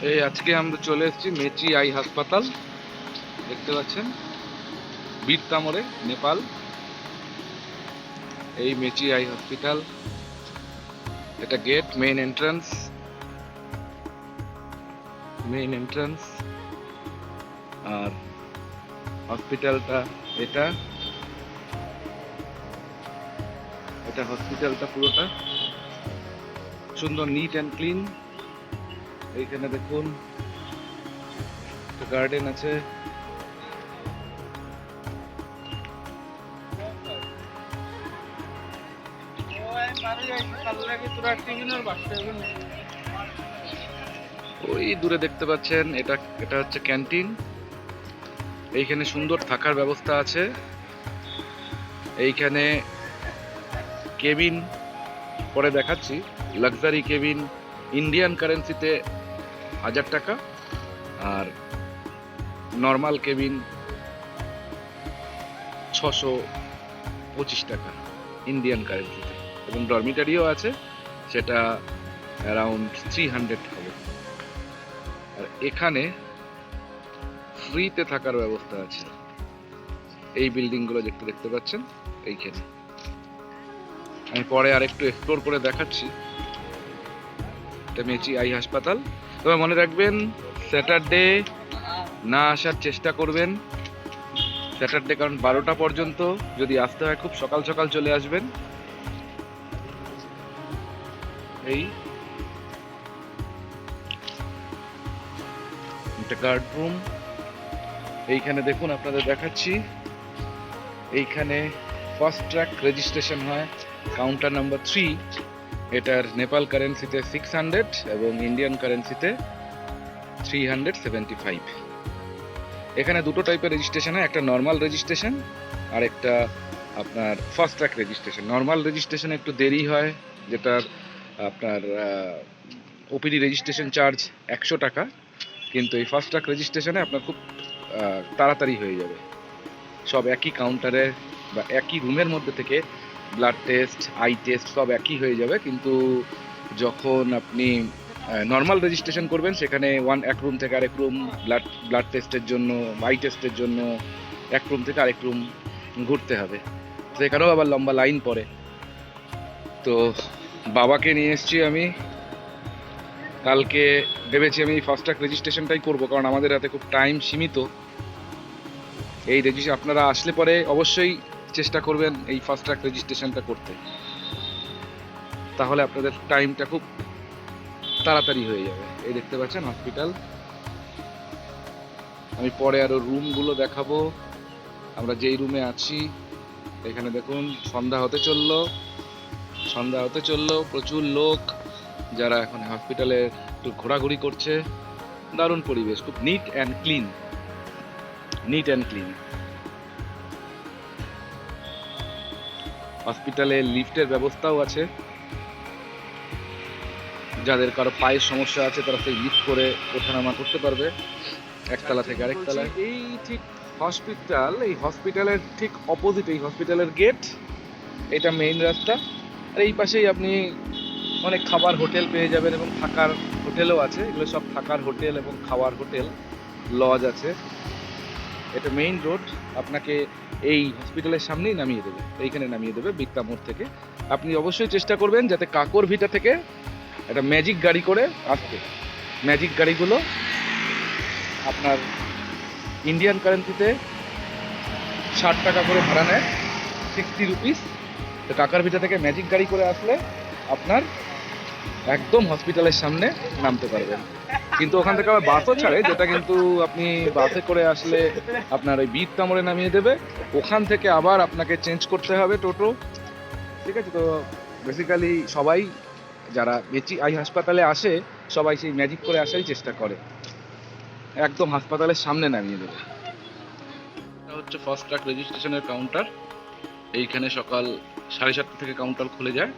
এই আজকে আমরা চলে এসেছি মেচি আই হাসপাতাল, দেখতে পাচ্ছেন বীরতামরে, নেপাল। এই মেচি আই হসপিটাল, এটা গেট, মেইন এন্ট্রান্স। আর হসপিটালটা এটা এটা হসপিটালটা পুরোটা সুন্দর, নিট অ্যান্ড ক্লিন। এইখানে দেখুন একটা গার্ডেন আছে। ওই দূরে দেখতে পাচ্ছেন এটা এটা হচ্ছে ক্যান্টিন। এইখানে সুন্দর থাকার ব্যবস্থা আছে। এইখানে কেবিন পরে দেখাচ্ছি, লাক্সারি কেবিন ইন্ডিয়ান কারেন্সিতে 1000 টাকা, আর নর্মাল কেবিন 625 টাকা ইন্ডিয়ান কারেন্সিতে। এবং ডরমিটারিও আছে, সেটা অ্যারাউন্ড 300 হবে। আর এখানে ফ্রিতে থাকার ব্যবস্থা আছে। এই বিল্ডিংগুলো দেখতে পাচ্ছেন এইখানে। আমি পরে আর একটু এক্সপ্লোর করে দেখাচ্ছি। এটা মেচি আই হাসপাতাল। তবে মনে রাখবেন, স্যাটারডে না আসার চেষ্টা করবেন। স্যাটারডে কারণ 12টা পর্যন্ত, যদি আসতে হয় খুব সকাল সকাল চলে আসবেন। এই এটা গার্ড রুম। এইখানে দেখুন, আপনাদের দেখাচ্ছি, এইখানে ফার্স্ট ট্র্যাক রেজিস্ট্রেশন হয়, কাউন্টার নাম্বার 3। এটার নেপাল কারেন্সিতে 600 এবং ইন্ডিয়ান কারেন্সিতে 375। এখানে দুটো টাইপের রেজিস্ট্রেশন হয়, একটা নর্মাল রেজিস্ট্রেশন আর একটা আপনার first track registration. Normal registration একটু দেরি হয়, যেটার আপনার ওপিডি রেজিস্ট্রেশন চার্জ 100 টাকা, কিন্তু এই ফার্স্ট ট্র্যাক রেজিস্ট্রেশনে আপনার খুব তাড়াতাড়ি হয়ে যাবে। সব একই কাউন্টারে বা একই রুমের মধ্যে থেকে ব্লাড টেস্ট, আই টেস্ট সব একই হয়ে যাবে। কিন্তু যখন আপনি নর্মাল রেজিস্ট্রেশন করবেন, সেখানে এক রুম থেকে আরেক রুম, ব্লাড টেস্টের জন্য, আই টেস্টের জন্য এক রুম থেকে আরেক রুম ঘুরতে হবে। সেখানেও আবার লম্বা লাইন পড়ে। তো বাবাকে নিয়ে এসেছি আমি। কালকে ভেবেছি আমি ফার্স্ট ট্র্যাক রেজিস্ট্রেশনটাই করবো, কারণ আমাদের হাতে খুব টাইম সীমিত। এই রেজিস্ট্রেশন আপনারা আসলে পরে অবশ্যই চেষ্টা করবেন এই ফার্স্ট ট্র্যাক রেজিস্ট্রেশনটা করতে, তাহলে আপনাদের টাইমটা খুব তাড়াতাড়ি হয়ে যাবে। এই দেখতে পাচ্ছেন হসপিটাল। আমি পরে আরো রুমগুলো দেখাবো। আমরা যেই রুমে আছি, এখানে দেখুন সন্ধ্যা হতে চললো। প্রচুর লোক যারা এখন হসপিটালে একটু ঘোরাঘুরি করছে। দারুণ পরিবেশ, খুব নিট অ্যান্ড ক্লিন। হসপিটালে লিফটের ব্যবস্থাও আছে। যাদের কারো পায়ের সমস্যা আছে, তারা সেই লিফট করে ওঠানামা করতে পারবে একতলা থেকে আরেক তলায়। এই ঠিক হসপিটাল, এই হসপিটালের ঠিক অপোজিট এই হসপিটালের গেট, এটা মেইন রাস্তা। আর এই পাশেই আপনি অনেক খাবার হোটেল পেয়ে যাবেন, এবং থাকার হোটেলও আছে। এগুলো সব থাকার হোটেল এবং খাওয়ার হোটেল, লজ আছে। এটা মেইন রোড, আপনাকে এই হসপিটালের সামনেই নামিয়ে দেবে, এইখানে নামিয়ে দেবে বীরতামোড় থেকে। আপনি অবশ্যই চেষ্টা করবেন যাতে কাকরভিটা থেকে একটা ম্যাজিক গাড়ি করে আসতে। ম্যাজিক গাড়িগুলো আপনার ইন্ডিয়ান কারেন্সিতে 60 টাকা করে ভাড়া নেয়, 60 রুপিস। তো কাকারভিটা থেকে ম্যাজিক গাড়ি করে আসলে আপনার একদম হসপিটালের সামনে নামতে পারবেন। কিন্তু ওখান থেকে আবার বাসও ছাড়ে, যেটা কিন্তু আপনি বাসে করে আসলে আপনার ওই বীরতামরে নামিয়ে দেবে। ওখান থেকে আবার আপনাকে চেঞ্জ করতে হবে টোটো, ঠিক আছে? তো বেসিক্যালি সবাই যারা মেচি আই হাসপাতালে আসে, সবাই সেই ম্যাজিক করে আসারই চেষ্টা করে। একদম হাসপাতালের সামনে নামিয়ে দেবে। এটা হচ্ছে ফার্স্ট ট্র্যাক রেজিস্ট্রেশনের কাউন্টার। এইখানে সকাল 7:30 থেকে কাউন্টার খুলে যায়,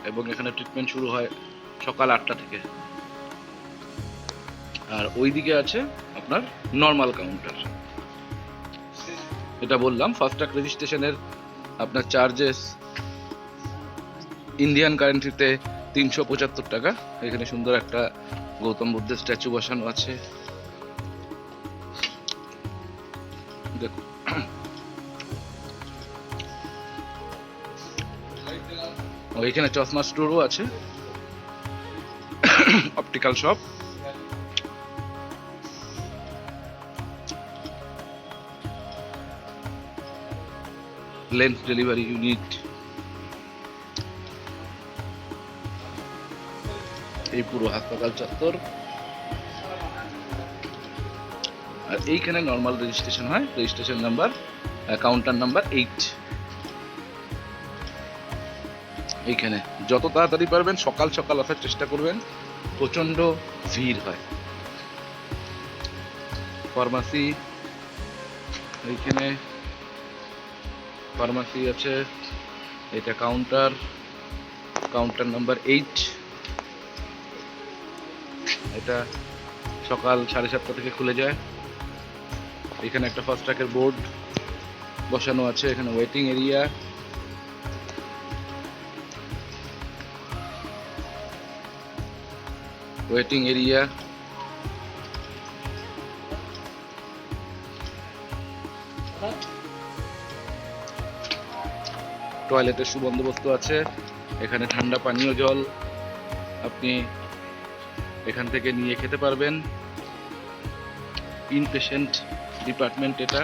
এবং এখানে ট্রিটমেন্ট শুরু হয় সকাল 8টা থেকে। আর ওইদিকে আছে আপনার নর্মাল কাউন্টার। এটা বললাম ফার্স্ট ট্র্যাক রেজিস্ট্রেশনের আপনার চার্জেস ইন্ডিয়ান কারেন্সিতে 375 টাকা। এখানে সুন্দর একটা গৌতম বুদ্ধের স্ট্যাচু বসানো আছে, দেখুন। এখানে চশমা স্টোরও আছে, optical shop. Lens delivery unit. এই পুরো হাসপাতাল চত্বর। আর এইখানে নর্মাল রেজিস্ট্রেশন হয়, রেজিস্ট্রেশন নাম্বার, কাউন্টার নাম্বার 8। এইখানে যত তাড়াতাড়ি পারবেন সকাল সকাল আসার চেষ্টা করবেন, প্রচন্ড ভিড় হয়। ফার্মাসি, এইখানে ফার্মাসি আছে। এটা কাউন্টার, কাউন্টার নাম্বার 8। এটা সকাল 7:30 থেকে খুলে যায়। এখানে একটা ফাস্ট ট্র্যাকের বোর্ড বসানো আছে। এখানে ওয়েটিং এরিয়া, ওয়েটিং এরিয়া। টয়লেটের সুবন্দোবস্ত আছে। এখানে ঠান্ডা পানীয় জল আপনি এখান থেকে নিয়ে খেতে পারবেন। ইনপেশেন্ট ডিপার্টমেন্ট এটা।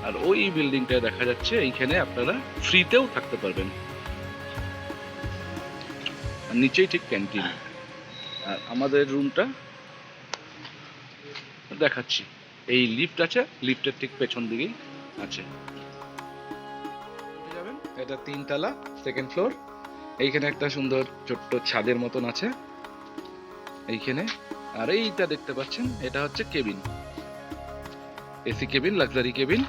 আর ওই বিল্ডিংটা দেখা যাচ্ছে, এইখানে আপনারা ফ্রিতেও থাকতে পারবেন। আর নিচেই ঠিক ক্যান্টিন। আর আমাদের রুমটা দেখাচ্ছি, এই লিফট আছে, লিফটের ঠিক পেছন দিকেই আছে। এটা 3 তলা, সেকেন্ড ফ্লোর। এইখানে একটা সুন্দর ছোট্ট ছাদের মতন আছে এইখানে। আর এইটা দেখতে পাচ্ছেন, এটা হচ্ছে cabin, AC cabin, luxury cabin.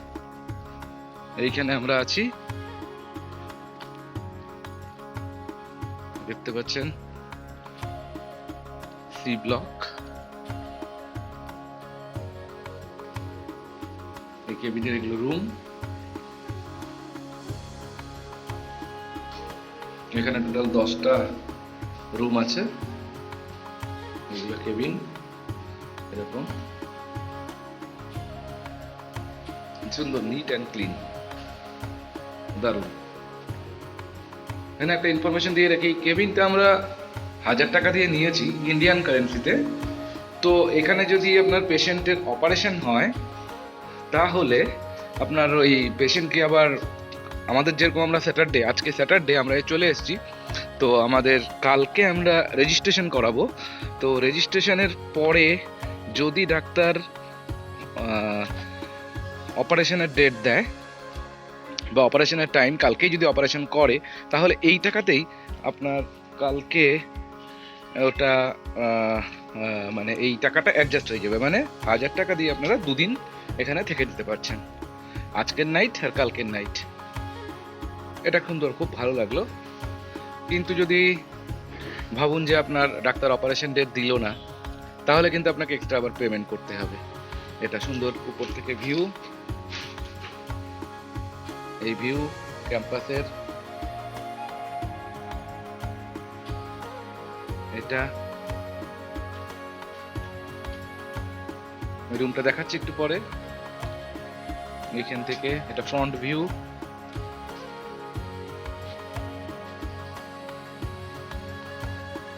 এইখানে আমরা আছি, দেখতে পাচ্ছেন সি ব্লক। এই কেবিনের এগুলো রুম। এখানে টোটাল 10টা রুম আছে। এগুলো কেবিন, এরকম সুন্দর, নিট অ্যান্ড ক্লিন, দারুণ। এখানে একটা ইনফরমেশন দিয়ে রাখি, কেবিনটা আমরা 1000 টাকা দিয়ে নিয়েছি ইন্ডিয়ান কারেন্সিতে। তো এখানে যদি আপনার পেশেন্টের অপারেশন হয়, তাহলে আপনার ওই পেশেন্টকে আবার, আমাদের যেরকম আমরা স্যাটারডে, আজকে স্যাটারডে আমরা চলে এসেছি, তো আমাদের কালকে আমরা রেজিস্ট্রেশন করাবো। তো রেজিস্ট্রেশনের পরে যদি ডাক্তার অপারেশনের ডেট দেয় বা অপারেশনের টাইম কালকেই যদি অপারেশন করে, তাহলে এই টাকাতেই আপনার কালকে ওটা মানে এই টাকাটা অ্যাডজাস্ট হয়ে যাবে। মানে 1000 টাকা দিয়ে আপনারা 2 দিন এখানে থেকে দিতে পারছেন, আজকের নাইট আর কালকের নাইট। এটা সুন্দর, খুব ভালো লাগলো। কিন্তু যদি ভাবুন যে আপনার ডাক্তার অপারেশন ডেট দিল না, তাহলে কিন্তু আপনাকে এক্সট্রা আবার পেমেন্ট করতে হবে। এটা সুন্দর উপর থেকে ভিউ, এই ভিউ ক্যাম্পাসের। এটা রুমটা দেখাচ্ছি একটু পরে। এখান থেকে এটা ফ্রন্ট ভিউ।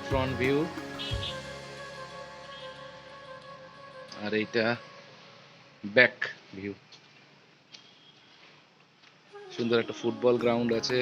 Front view. আর এইটা ব্যাক ভিউ। সুন্দর একটা ফুটবল গ্রাউন্ড আছে।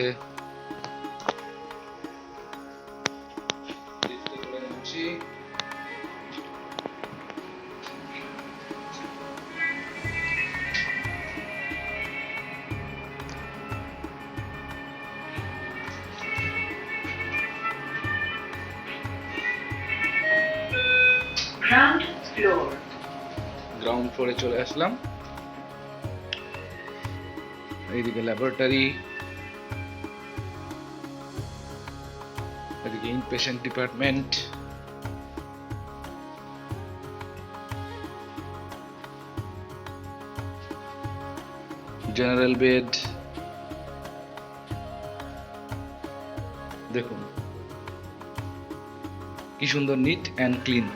গ্রাউন্ড ফ্লোরে চলে আসলাম। এইদিকে ল্যাবরেটরি, এদিকে ইনপেশেন্ট ডিপার্টমেন্ট, জেনারেল বেড। দেখুন কি সুন্দর নিট অ্যান্ড ক্লিন।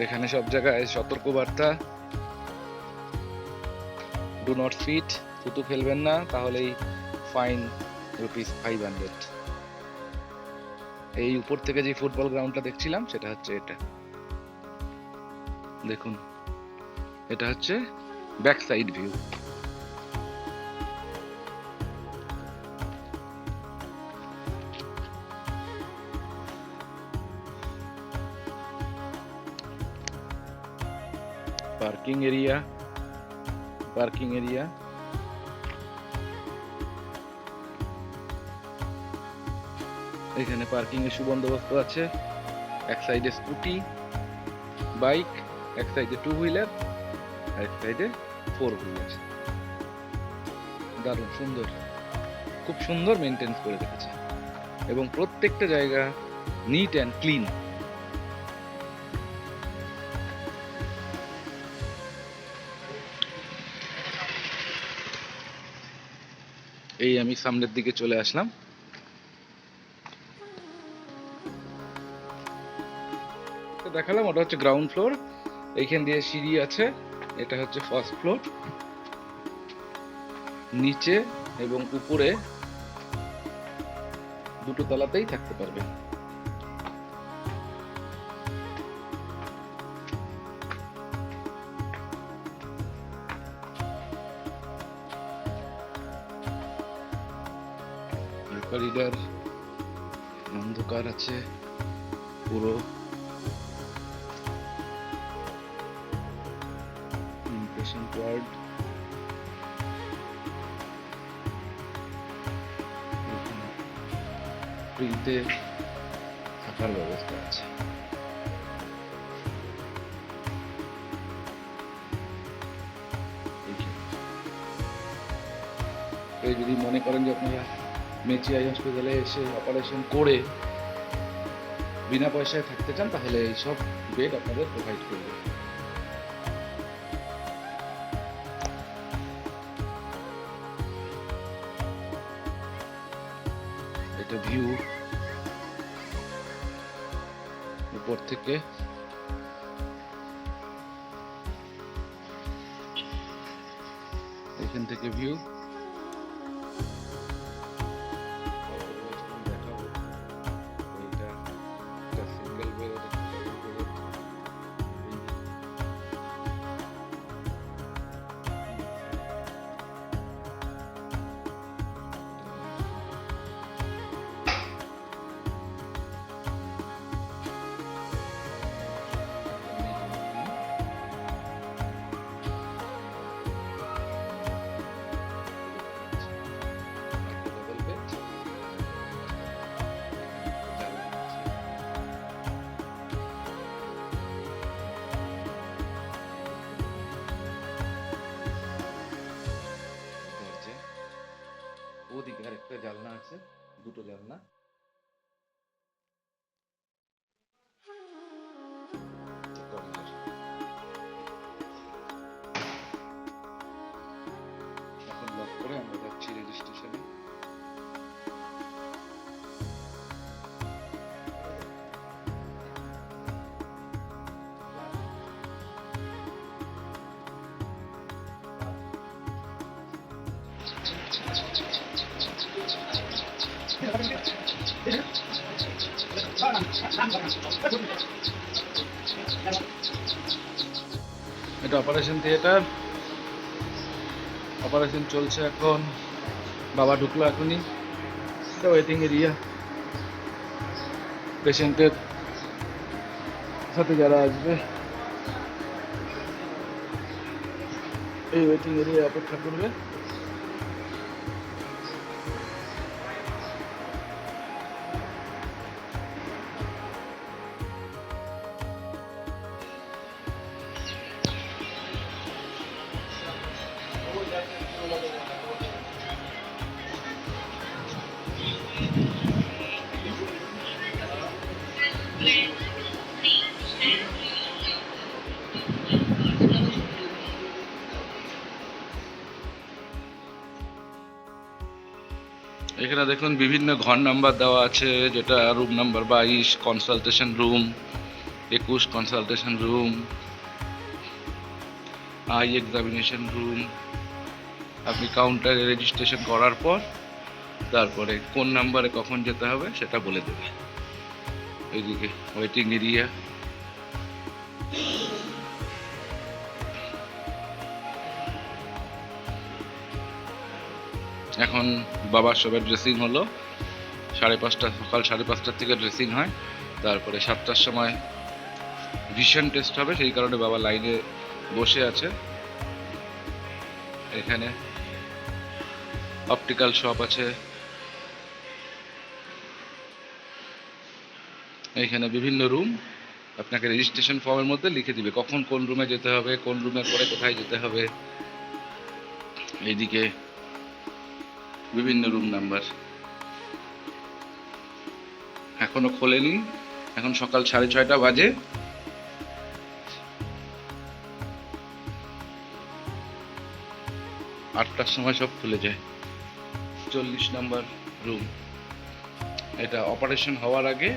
এখানে সব জায়গায় সতর্কবার্তা, ডু নট ফিট, থুতু ফেলবেন না, তাহলেই ফাইন ₹500। এই উপর থেকে যে ফুটবল গ্রাউন্ডটা দেখছিলাম সেটা হচ্ছে এটা, দেখুন এটা হচ্ছে back side view. Parking area, এখানে পার্কিং এর সুবন্দোবস্ত আছে। এক সাইডে স্কুটি, বাইক, এক সাইডে 2 হুইলার, আর এক সাইডে 4 হুইলার। দারুণ সুন্দর, খুব সুন্দর মেনটেন করে রেখেছে এবং প্রত্যেকটা জায়গা নিট অ্যান্ড ক্লিন। এই আমি সামনের দিকে চলে আসলাম। দেখালাম ওটা হচ্ছে গ্রাউন্ড ফ্লোর, এইখান দিয়ে সিঁড়ি আছে, এটা হচ্ছে ফার্স্ট ফ্লোর। নিচে এবং উপরে দুটো তলাতেই থাকতে পারবেন। করিডর অন্ধকার আছে পুরো, পেশেন্ট ওয়ার্ড, ফ্রিতে থাকার ব্যবস্থা আছে। এই যদি মনে করেন যে আপনারা মেচি আই হসপিটালে এসে অপারেশন করে বিনা পয়সায় থাকতে চান, তাহলে এইসব বেড আপনাদের প্রোভাইড করবে। এটা ভিউ উপর থেকে, এখান থেকে ভিউ। ওদিকে আরেকটা জানলা আছে, দুটো জানলা। এখন লক করে আমরা যাচ্ছি রেজিস্ট্রেশনে। এটা অপারেশন থিয়েটার, অপারেশন চলছে এখন। বাবা ঢুকলো এখনই। ওয়েটিং এরিয়া, পেশেন্টের সাথে যারা আসবে এই ওয়েটিং এরিয়া অপেক্ষা করবে। এখানে দেখুন বিভিন্ন ঘর নাম্বার দেওয়া আছে, যেটা room number 22 consultation room, 21 consultation room, I examination room. আপনি কাউন্টারে রেজিস্ট্রেশন করার পর তারপরে কোন নাম্বারে কখন যেতে হবে সেটা বলে দেবে। এইদিকে ওয়েটিং এরিয়া, এখন বাবার সবার ড্রেসিং হলো 5:30, সকাল 5:30 থেকে ড্রেসিং হয়, তারপরে 7টার সময় ভিশন টেস্ট হবে, সেই কারণে বাবা লাইনে বসে আছে। এখানে অপটিক্যাল শপ আছে, এইখানে বিভিন্ন রুম আপনাকে রেজিস্ট্রেশন ফর্মের মধ্যে লিখে দিবে কখন কোন রুমে যেতে হবে, কোন রুমের পরে কোথায় যেতে হবে। এইদিকে বিভিন্ন রুম নাম্বার। এখনো খোলেনি, এখন সকাল 6:30 বাজে। আটটার সময় সব খুলে যায়। 40 নম্বর রুম। এটা অপারেশন হওয়ার আগে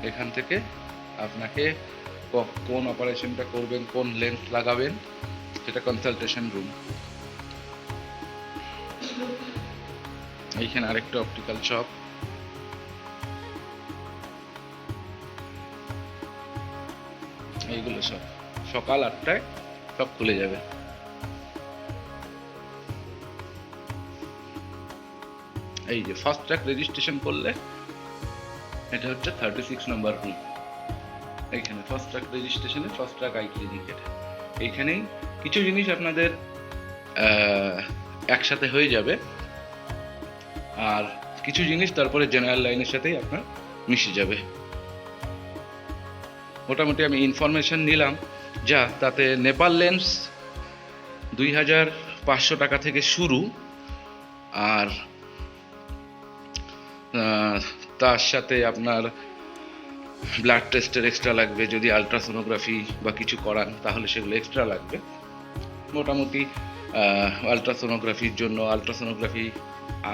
এখান থেকে আপনাকে কোন অপারেশনটা করবেন, কোন লেন্স লাগাবেন, সেটা কনসালটেশন রুম। এইখানে আরেকটা অপটিক্যাল শপ। এইগুলো সব সকাল 8টায় সব খুলে যাবে। এই যে ফার্স্ট ট্র্যাক রেজিস্ট্রেশন করলে এটা হচ্ছে 36 নম্বর রুম। এইখানে ফার্স্ট ট্র্যাক রেজিস্ট্রেশনে ফার্স্ট ট্র্যাক আই ক্লিনিক। এটা এইখানেই কিছু জিনিস আপনাদের একসাথে হয়ে যাবে, আর কিছু জিনিস তারপরে জেনারেল লাইনের সাথেই আপনার মিশে যাবে। মোটামুটি আমি ইনফরমেশন নিলাম যা, তাতে নেপাল লেন্স 2500 টাকা থেকে শুরু, আর তার সাথে আপনার ব্লাড টেস্টের এক্সট্রা লাগবে, যদি আলট্রাসোনোগ্রাফি বা কিছু করান তাহলে সেগুলো এক্সট্রা লাগবে। মোটামুটি আলট্রাসোনোগ্রাফির জন্য, আলট্রাসোনোগ্রাফি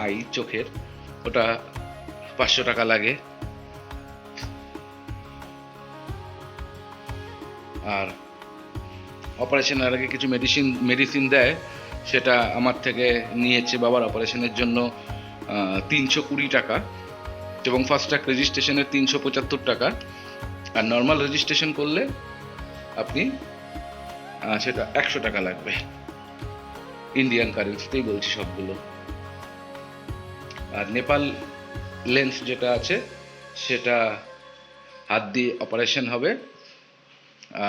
আই চোখের, ওটা 500 টাকা লাগে। আর অপারেশনের আগে কিছু মেডিসিন দেয়, সেটা আমার থেকে নিয়েছে বাবার অপারেশনের জন্য 320 টাকা, এবং ফার্স্ট ট্র্যাক রেজিস্ট্রেশনের 375 টাকা। আর নর্মাল রেজিস্ট্রেশন করলে আপনি সেটা 100 টাকা লাগবে। ইন্ডিয়ান কারেন্সিতেই বলছি সবগুলো। আর নেপাল লেন্স যেটা আছে সেটা হাত দিয়ে অপারেশন হবে।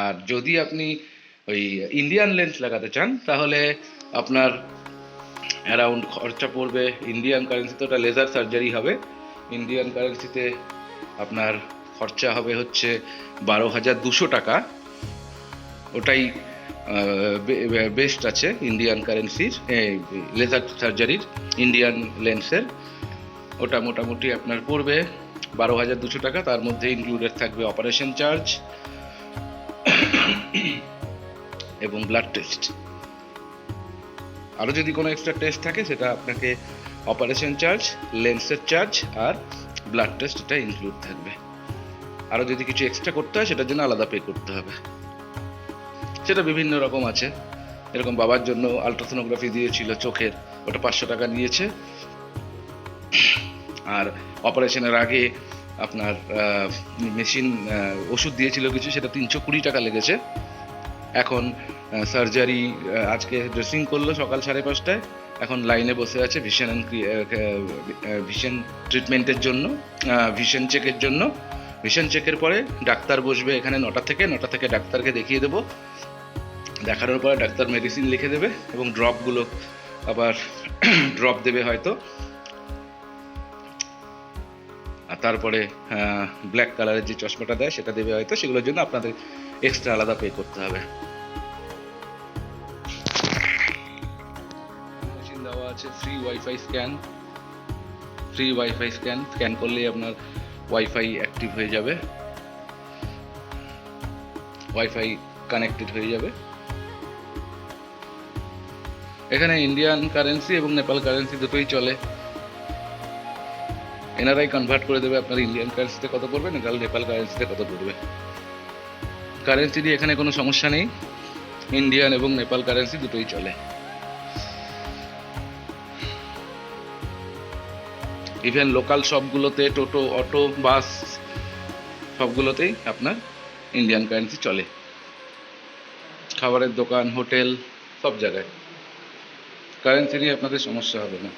আর যদি আপনি ওই ইন্ডিয়ান লেন্স লাগাতে চান তাহলে আপনার অ্যারাউন্ড খরচা পড়বে, ইন্ডিয়ান কারেন্সিতে ওটা লেজার সার্জারি হবে, ইন্ডিয়ান কারেন্সিতে আপনার খরচা হবে হচ্ছে 12,200 টাকা। ওটাই বেস্ট আছে ইন্ডিয়ান কারেন্সির, লেজার সার্জারির ইন্ডিয়ান লেন্সের। ওটা মোটামুটি আপনার পড়বে 12,200 টাকা। তার মধ্যে ইনক্লুডেড থাকবে অপারেশন চার্জ এবং ব্লাড টেস্ট। আরও যদি কোনো এক্সট্রা টেস্ট থাকে সেটা আপনাকে অপারেশন চার্জ, লেন্সের চার্জ আর ব্লাড টেস্ট, এটা ইনক্লুড থাকবে। আরও যদি কিছু এক্সট্রা করতে হয় সেটার জন্য আলাদা পে করতে হবে। সেটা বিভিন্ন রকম আছে। এরকম বাবার জন্য আলট্রাসোনোগ্রাফি দিয়েছিল চোখের, ওটা 500 টাকা নিয়েছে। আর অপারেশনের আগে আপনার মেশিন ওষুধ দিয়েছিল কিছু, সেটা 320 টাকা লেগেছে। এখন সার্জারি, আজকে ড্রেসিং করলো সকাল 5:30টায়, এখন লাইনে বসে আছে ভিশন ট্রিটমেন্টের জন্য, ভিশন চেকের জন্য। ভিশন চেকের পরে ডাক্তার বসবে এখানে 9টা থেকে ডাক্তারকে দেখিয়ে দেবো। দেখানোর পরে ডাক্তার মেডিসিন লিখে দেবে এবং ড্রপগুলো আবার ড্রপ দেবে হয়তো। আর তারপরে ব্ল্যাক কালারের যে চশমাটা দেয় সেটা দেবে হয়তো, সেগুলোর জন্য আপনাদের এক্সট্রা আলাদা পে করতে হবে। মেশিন দেওয়া আছে, ফ্রি ওয়াইফাই স্ক্যান করলেই আপনার ওয়াইফাই অ্যাক্টিভ হয়ে যাবে, ওয়াইফাই কানেক্টেড হয়ে যাবে। এখানে ইন্ডিয়ান কারেন্সি এবং নেপাল কারেন্সি দুটোই চলে। এনারাই কনভার্ট করে দেবে আপনার ইন্ডিয়ান কারেন্সিতে কত পড়বে, নেপাল কারেন্সিতে কত পড়বে। কারেন্সি নিয়ে এখানে কোনো সমস্যা নেই, ইন্ডিয়ান এবং নেপাল কারেন্সি দুটোই চলে। ইভেন লোকাল সবগুলোতে, টোটো, অটো, বাস সবগুলোতেই আপনার ইন্ডিয়ান কারেন্সি চলে। খাবারের দোকান, হোটেল, সব জায়গায় কারেন্সি নিয়ে আপনাদের সমস্যা হবে না।